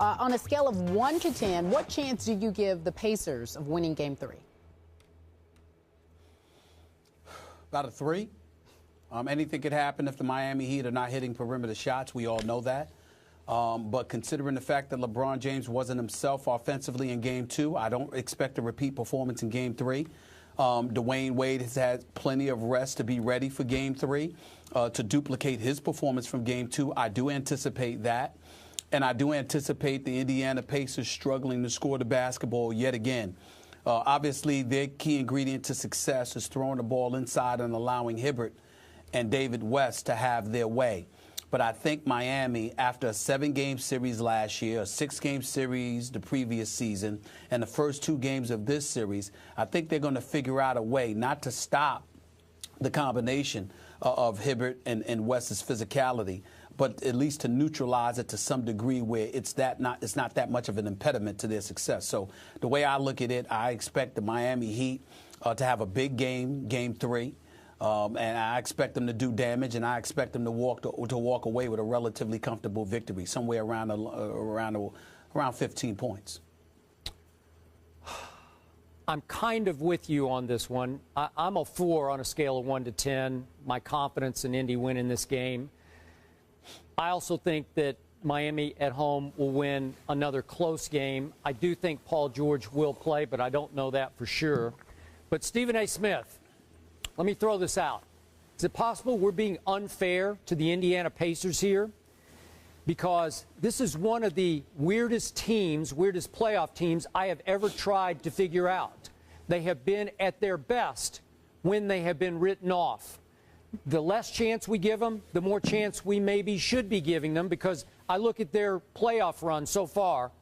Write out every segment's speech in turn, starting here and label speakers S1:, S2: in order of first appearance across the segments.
S1: On a scale of 1 to 10, what chance do you give the Pacers of winning Game 3?
S2: About a 3. Anything could happen if the Miami Heat are not hitting perimeter shots. We all know that. But considering the fact that LeBron James wasn't himself offensively in Game 2, I don't expect a repeat performance in Game 3. Dwayne Wade has had plenty of rest to be ready for Game 3 to duplicate his performance from Game 2. I do anticipate that. And I do anticipate the Indiana Pacers struggling to score the basketball yet again. Obviously, their key ingredient to success is throwing the ball inside and allowing Hibbert and David West to have their way. But I think Miami, after a 7-game series last year, a 6-game series the previous season, and the first 2 games of this series, I think they're going to figure out a way not to stop the combination of Hibbert and West's physicality, but at least to neutralize it to some degree where it's not that much of an impediment to their success. So the way I look at it, I expect the Miami Heat to have a big game, Game 3. And I expect them to do damage, and I expect them to walk away with a relatively comfortable victory, somewhere around 15 points.
S3: I'm kind of with you on this one. I'm a 4 on a scale of 1 to 10. My confidence in Indy winning this game. I also think that Miami at home will win another close game. I do think Paul George will play, but I don't know that for sure. But Stephen A. Smith, let me throw this out. Is it possible we're being unfair to the Indiana Pacers here? Because this is one of the weirdest playoff teams I have ever tried to figure out. They have been at their best when they have been written off. The less chance we give them, the more chance we maybe should be giving them, because I look at their playoff run so far.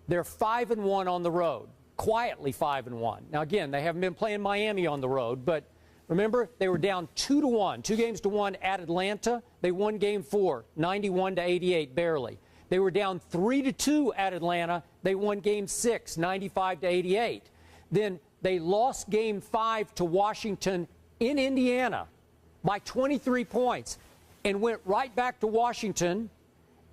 S3: They're 5-1 on the road, quietly 5-1. Now, again, they haven't been playing Miami on the road, but remember, they were down 2-1, 2 games to 1 at Atlanta. They won Game 4, 91-88, barely. They were down 3-2 at Atlanta. They won Game 6, 95-88. Then they lost Game 5 to Washington in Indiana by 23 points and went right back to Washington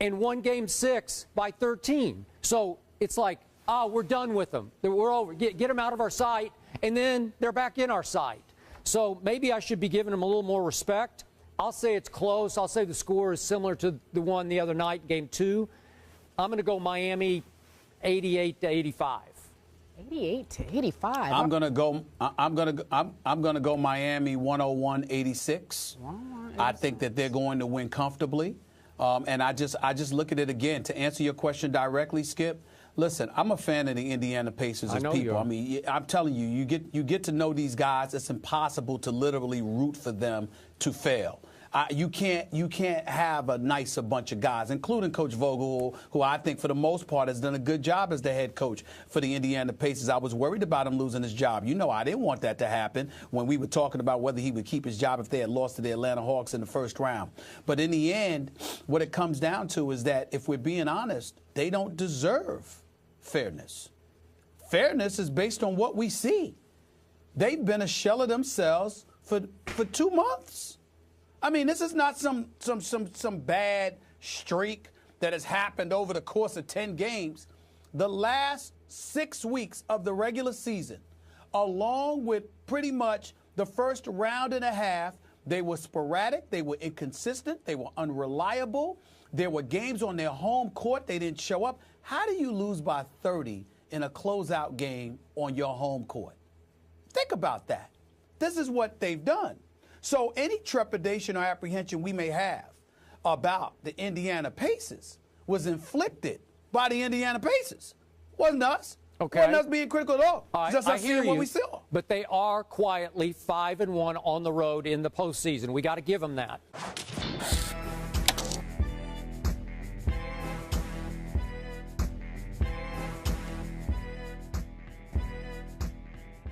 S3: and won Game 6 by 13. So it's like, we're done with them. We're over. Get them out of our sight, and then they're back in our sight. So maybe I should be giving them a little more respect. I'll say it's close. I'll say the score is similar to the one the other night, Game 2. I'm going to go Miami 88-85.
S1: 88-85.
S2: I'm going to go Miami 101-86. I think that they're going to win comfortably. And I just look at it again to answer your question directly, Skip. Listen, I'm a fan of the Indiana Pacers as people. I mean, I'm telling you, you get to know these guys. It's impossible to literally root for them to fail. You can't have a nicer bunch of guys, including Coach Vogel, who I think for the most part has done a good job as the head coach for the Indiana Pacers. I was worried about him losing his job. You know, I didn't want that to happen when we were talking about whether he would keep his job if they had lost to the Atlanta Hawks in the first round. But in the end, what it comes down to is that if we're being honest, they don't deserve fairness. Fairness is based on what we see. They've been a shell of themselves for 2 months. I mean, this is not some bad streak that has happened over the course of 10 games. The last 6 weeks of the regular season, along with pretty much the first round and a half, they were sporadic, they were inconsistent, they were unreliable. There were games on their home court they didn't show up. How do you lose by 30 in a closeout game on your home court? Think about that. This is what they've done. So any trepidation or apprehension we may have about the Indiana Pacers was inflicted by the Indiana Pacers. Wasn't us.
S3: Okay.
S2: Wasn't us being critical at all. Just us seeing what we saw.
S3: But they are quietly 5-1 on the road in the postseason. We got to give them that.